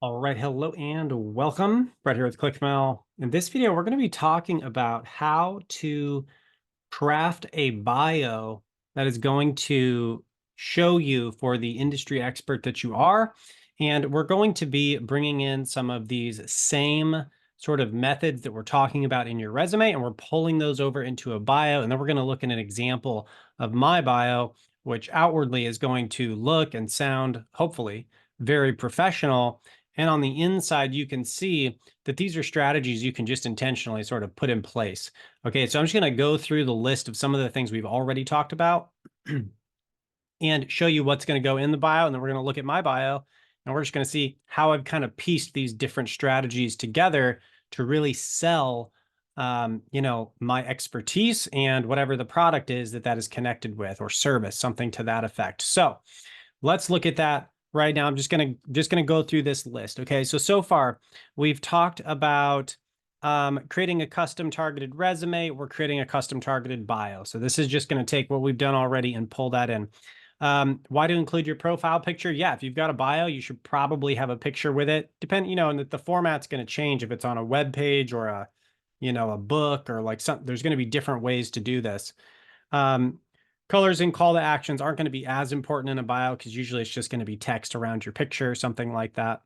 All right, hello and welcome. Brett here with ClickMail. In this video, we're going to be talking about how to craft a bio that is going to show you for the industry expert that you are. And we're going to be bringing in some of these same sort of methods that we're talking about in your resume, and we're pulling those over into a bio. And then we're going to look at an example of my bio, which outwardly is going to look and sound, hopefully, very professional. And on the inside, you can see that these are strategies you can just intentionally sort of put in place. Okay, so I'm just going to go through the list of some of the things we've already talked about and show you what's going to go in the bio. And then we're going to look at my bio and we're just going to see how I've kind of pieced these different strategies together to really sell, my expertise and whatever the product is that is connected with, or service, something to that effect. So let's look at that right now. I'm just gonna go through this list. Okay, so far we've talked about creating a custom targeted resume. We're creating a custom targeted bio. So this is just going to take what we've done already and pull that in. Why to include your profile picture? Yeah, if you've got a bio, you should probably have a picture with it. And the format's going to change if it's on a web page or a book, or like there's going to be different ways to do this. Um, Colors and call to actions aren't going to be as important in a bio because usually it's just going to be text around your picture, something like that.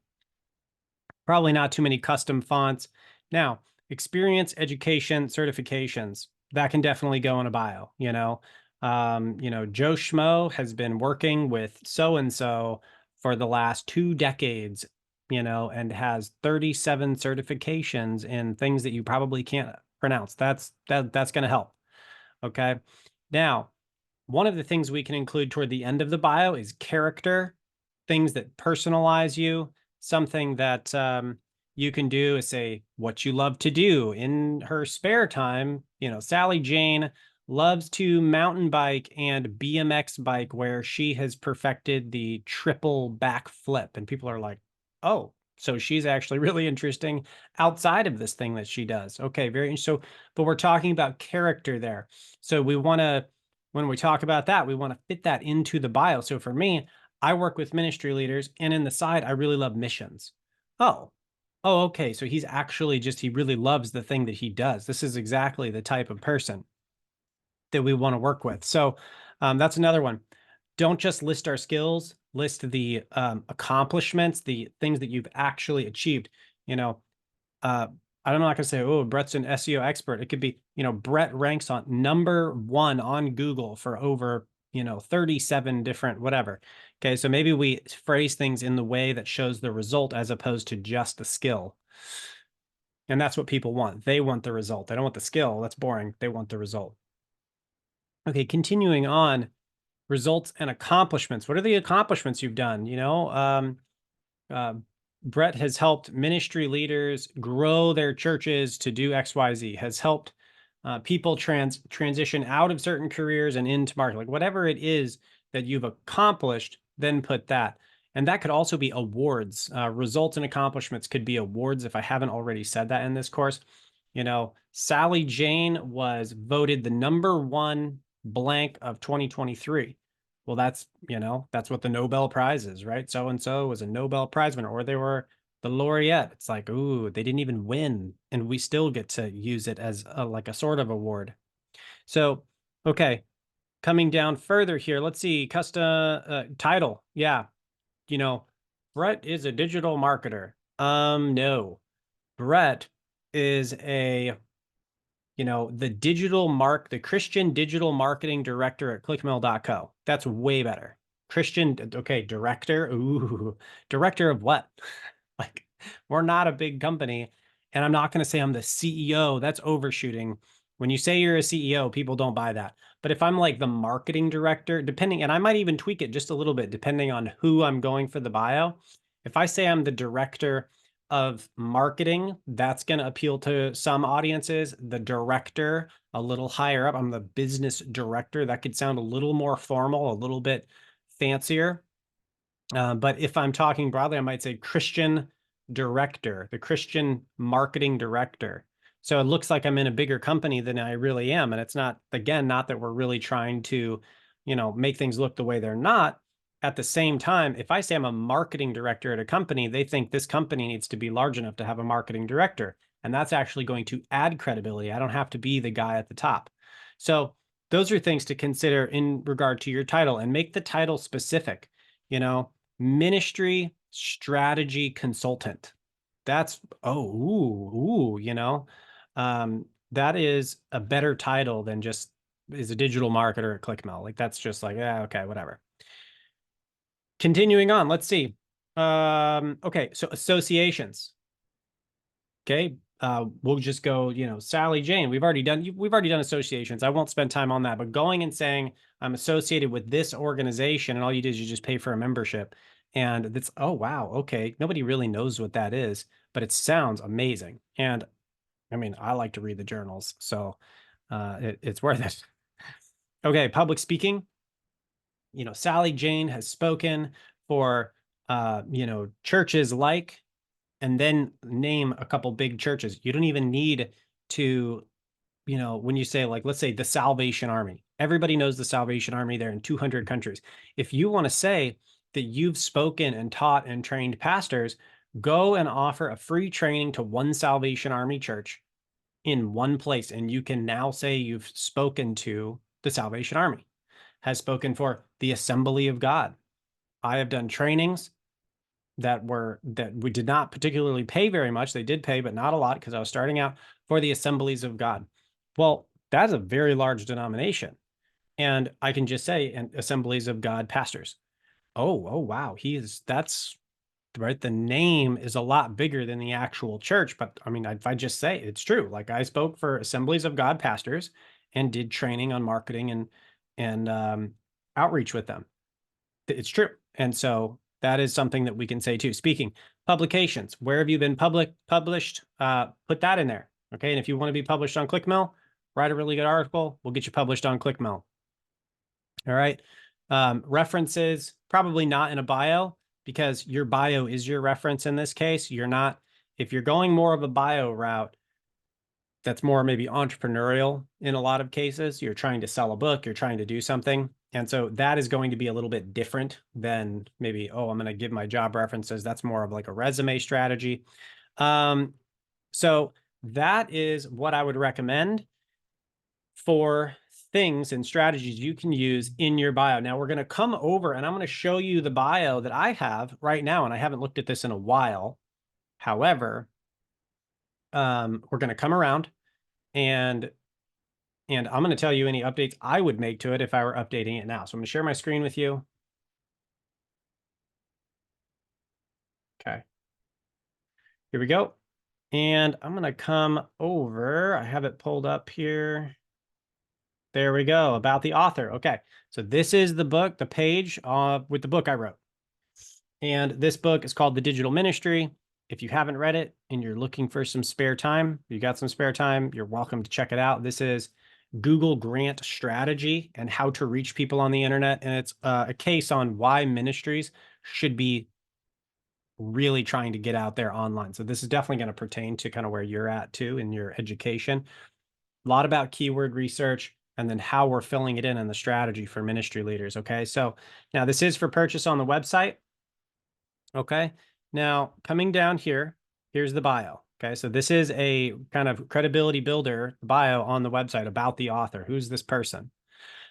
Probably not too many custom fonts. Now, experience, education, certifications, that can definitely go in a bio. Joe Schmo has been working with so-and-so for the last 2 decades, and has 37 certifications in things that you probably can't pronounce. That's going to help. Okay. Now, one of the things we can include toward the end of the bio is character, things that personalize you. Something that you can do is say what you love to do in her spare time. Sally Jane loves to mountain bike and BMX bike, where she has perfected the triple back flip. And people are like, oh, so she's actually really interesting outside of this thing that she does. Okay, very interesting. But we're talking about character there. So when we talk about that, we want to fit that into the bio. So for me, I work with ministry leaders, and in the side, I really love missions. Oh, okay. So he really loves the thing that he does. This is exactly the type of person that we want to work with. So that's another one. Don't just list our skills, list the accomplishments, the things that you've actually achieved. Uh, I'm not going to say, oh, Brett's an SEO expert. It could be, Brett ranks on #1 on Google for over, 37 different whatever. Okay, so maybe we phrase things in the way that shows the result as opposed to just the skill. And that's what people want. They want the result. They don't want the skill. That's boring. They want the result. Okay, continuing on, results and accomplishments. What are the accomplishments you've done? Uh, Brett has helped ministry leaders grow their churches to do XYZ, has helped people transition out of certain careers and into market. Like whatever it is that you've accomplished, then put that. And that could also be awards. Results and accomplishments could be awards if I haven't already said that in this course. Sally Jane was voted the #1 blank of 2023. Well, that's what the Nobel Prize is, right? So and so was a Nobel Prize winner, or they were the laureate. It's like, ooh, they didn't even win, and we still get to use it as like a sort of award. So, okay, coming down further here, let's see, custom title. Yeah, Brett is a digital marketer. No, Brett is the Christian digital marketing director at clickmail.co. That's way better. Christian, okay, director. Ooh, director of what? Like, we're not a big company. And I'm not going to say I'm the CEO. That's overshooting. When you say you're a CEO, people don't buy that. But if I'm like the marketing director, and I might even tweak it just a little bit, depending on who I'm going for the bio. If I say I'm the director of marketing, that's going to appeal to some audiences. The director, a little higher up, I'm the business director. That could sound a little more formal, a little bit fancier. But if I'm talking broadly, I might say Christian director, the Christian marketing director. So it looks like I'm in a bigger company than I really am. And it's not, again, not that we're really trying to, make things look the way they're not. at the same time, if I say I'm a marketing director at a company, they think this company needs to be large enough to have a marketing director. And that's actually going to add credibility. I don't have to be the guy at the top. So those are things to consider in regard to your title, and make the title specific. You know, ministry strategy consultant. That's, oh, that is a better title than just is a digital marketer at ClickMill. Like, that's just like, yeah, okay, whatever. Continuing on, let's see. Okay, so associations. Okay, we'll just go, Sally Jane. We've already done associations. I won't spend time on that, but going and saying I'm associated with this organization, and all you do is you just pay for a membership, and that's, oh wow, okay. Nobody really knows what that is, but it sounds amazing. And I mean, I like to read the journals, so it's worth it. Okay, public speaking. Sally Jane has spoken for, churches like, and then name a couple big churches. You don't even need to, when you say, like, let's say the Salvation Army, everybody knows the Salvation Army. They're in 200 countries. If you want to say that you've spoken and taught and trained pastors, go and offer a free training to one Salvation Army church in one place. And you can now say you've spoken to the Salvation Army, has spoken for the Assembly of God. I have done trainings that we did not particularly pay very much. They did pay, but not a lot, because I was starting out, for the Assemblies of God. Well, that's a very large denomination. And I can just say, and Assemblies of God pastors. Oh, wow. That's right. The name is a lot bigger than the actual church. But I mean, if I just say it's true, like, I spoke for Assemblies of God pastors and did training on marketing and outreach with them. It's true. And so that is something that we can say too. Speaking, publications, where have you been published? Put that in there. Okay. And if you want to be published on ClickMill, write a really good article. We'll get you published on ClickMill. All right. References, probably not in a bio, because your bio is your reference in this case. If you're going more of a bio route, that's more maybe entrepreneurial in a lot of cases. You're trying to sell a book, you're trying to do something. And so that is going to be a little bit different than maybe, oh, I'm going to give my job references. That's more of like a resume strategy. So that is what I would recommend for things and strategies you can use in your bio. Now we're going to come over and I'm going to show you the bio that I have right now. And I haven't looked at this in a while. However, we're going to come around and I'm going to tell you any updates I would make to it if I were updating it now. So I'm going to share my screen with you. Okay. Here we go. And I'm going to come over. I have it pulled up here. There we go. About the author. Okay. So this is the book, the page with the book I wrote. And this book is called The Digital Ministry. If you haven't read it and you're looking for some spare time, you got some spare time, you're welcome to check it out. This is Google Grant strategy and how to reach people on the internet. And it's a case on why ministries should be really trying to get out there online. So this is definitely going to pertain to kind of where you're at too in your education. A lot about keyword research and then how we're filling it in the strategy for ministry leaders. Okay. So now this is for purchase on the website. Okay. Now coming down here, here's the bio. Okay. So this is a kind of credibility builder bio on the website about the author. Who's this person?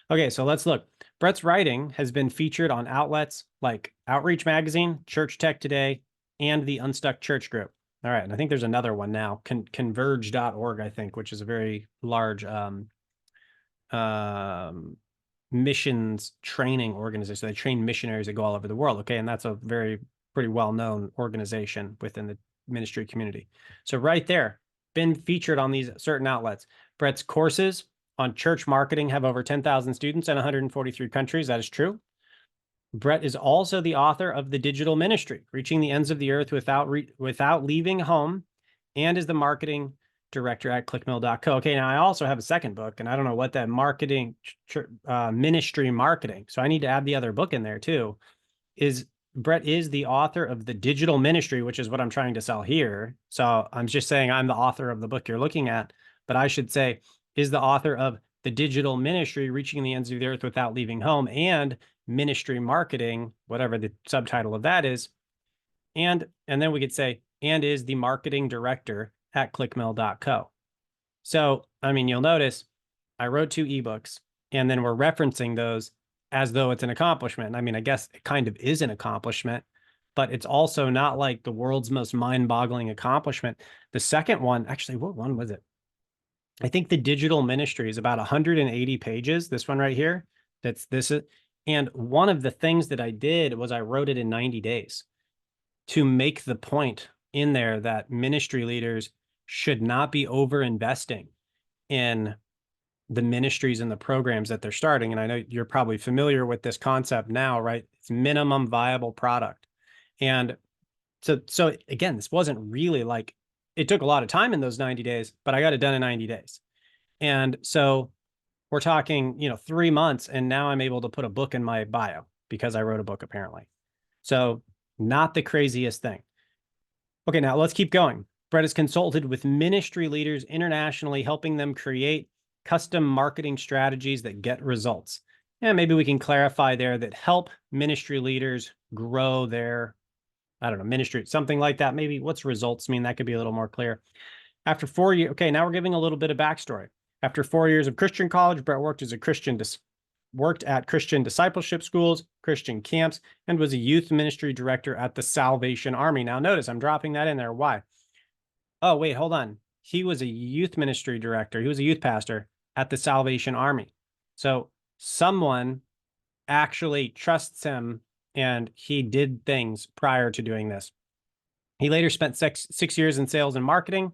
Okay. So let's look. Brett's writing has been featured on outlets like Outreach Magazine, Church Tech Today, and the Unstuck Church Group. All right. And I think there's another one now, converge.org, I think, which is a very large missions training organization. So they train missionaries that go all over the world. Okay. And that's a pretty well-known organization within the ministry community. So right there, been featured on these certain outlets. Brett's courses on church marketing have over 10,000 students in 143 countries. That is true. Brett is also the author of The Digital Ministry, Reaching the Ends of the Earth Without Leaving Home, and is the marketing director at clickmill.co. Okay, now I also have a second book, and I don't know what that ministry marketing. So I need to add the other book in there too. Brett is the author of The Digital Ministry, which is what I'm trying to sell here. So I'm just saying I'm the author of the book you're looking at, but I should say is the author of The Digital Ministry, Reaching the Ends of the Earth Without Leaving Home, and ministry marketing, whatever the subtitle of that is. And then we could say, and is the marketing director at clickmill.co. So, I mean, you'll notice I wrote 2 ebooks, and then we're referencing those as though it's an accomplishment. I mean, I guess it kind of is an accomplishment, but it's also not like the world's most mind-boggling accomplishment. The second one, actually, what one was it? I think the digital ministry is about 180 pages. This one right here, that's this. And one of the things that I did was I wrote it in 90 days to make the point in there that ministry leaders should not be over investing in the ministries and the programs that they're starting. And I know you're probably familiar with this concept now, right? It's minimum viable product. And so again, this wasn't really like, it took a lot of time in those 90 days, but I got it done in 90 days. And so we're talking, 3 months, and now I'm able to put a book in my bio because I wrote a book, apparently. So not the craziest thing. Okay, now let's keep going. Brett has consulted with ministry leaders internationally, helping them create custom marketing strategies that get results. And maybe we can clarify there that help ministry leaders grow their, I don't know, ministry, something like that. Maybe what's results mean? That could be a little more clear. After 4 years, okay, now we're giving a little bit of backstory. After 4 years of Christian college, Brett worked at Christian discipleship schools, Christian camps, and was a youth ministry director at the Salvation Army. Now, notice I'm dropping that in there. Why? Oh, wait, hold on. He was a youth ministry director. He was a youth pastor at the Salvation Army. So someone actually trusts him, and he did things prior to doing this. He later spent 6 years in sales and marketing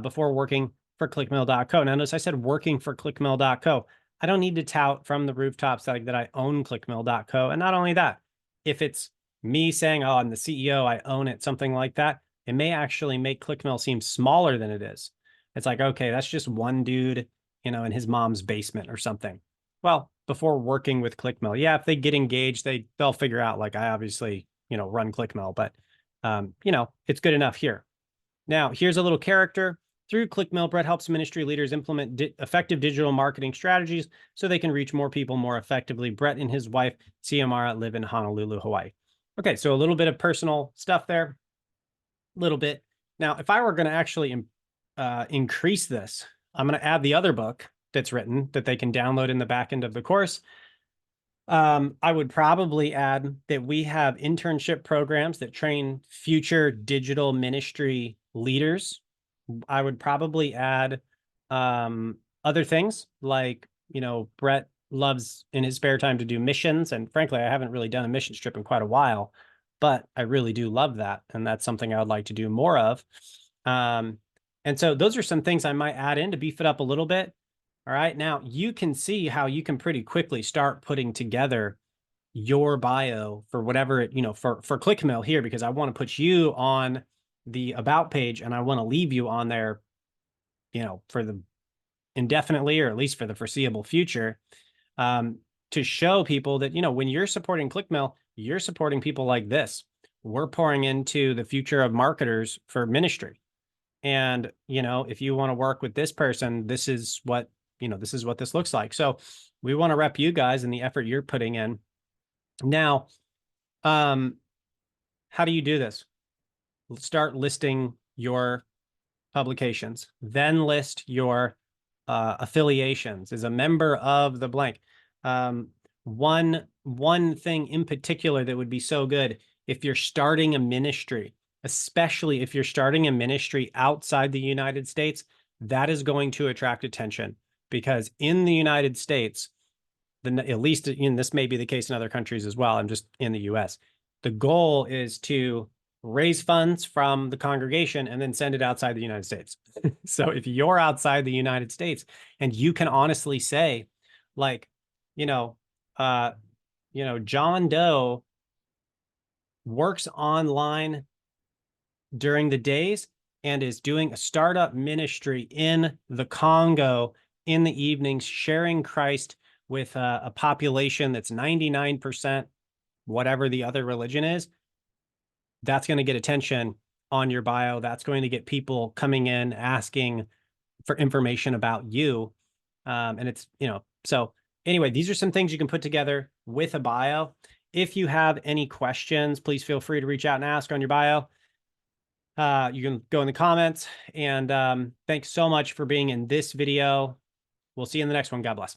before working for clickmill.co. Now, notice I said working for clickmill.co. I don't need to tout from the rooftops that I own clickmill.co. And not only that, if it's me saying, oh, I'm the CEO, I own it, something like that, it may actually make ClickMill seem smaller than it is. It's like, okay, that's just one dude, in his mom's basement or something. Well, before working with ClickMill, yeah, if they get engaged, they'll figure out, like, I obviously, run ClickMill, but, it's good enough here. Now, here's a little character. Through ClickMill, Brett helps ministry leaders implement effective digital marketing strategies so they can reach more people more effectively. Brett and his wife, Ciamara, live in Honolulu, Hawaii. Okay, so a little bit of personal stuff there. A little bit. Now, if I were going to actually increase this, I'm going to add the other book that's written that they can download in the back end of the course. I would probably add that we have internship programs that train future digital ministry leaders. I would probably add other things like, Brett loves in his spare time to do missions. And frankly, I haven't really done a mission trip in quite a while, but I really do love that. And that's something I would like to do more of. And so those are some things I might add in to beef it up a little bit. All right. Now you can see how you can pretty quickly start putting together your bio for whatever it, for ClickMill here, because I want to put you on the about page and I want to leave you on there, for the indefinitely, or at least for the foreseeable future, to show people that, when you're supporting ClickMill, you're supporting people like this. We're pouring into the future of marketers for ministry. And, if you want to work with this person, this is what this looks like. So we want to rep you guys and the effort you're putting in. Now, how do you do this? Start listing your publications, then list your affiliations as a member of the blank. One thing in particular that would be so good if you're starting a ministry, especially if you're starting a ministry outside the United States, that is going to attract attention, because in the United States, at least this may be the case in other countries as well, I'm just in the US, the goal is to raise funds from the congregation and then send it outside the United States. So if you're outside the United States and you can honestly say, like, John Doe works online during the days and is doing a startup ministry in the Congo in the evenings, sharing Christ with a population that's 99% whatever the other religion is, that's going to get attention on your bio. That's going to get people coming in asking for information about you. And it's, so anyway, these are some things you can put together with a bio. If you have any questions, please feel free to reach out and ask on your bio. You can go in the comments, and thanks so much for being in this video. We'll see you in the next one. God bless.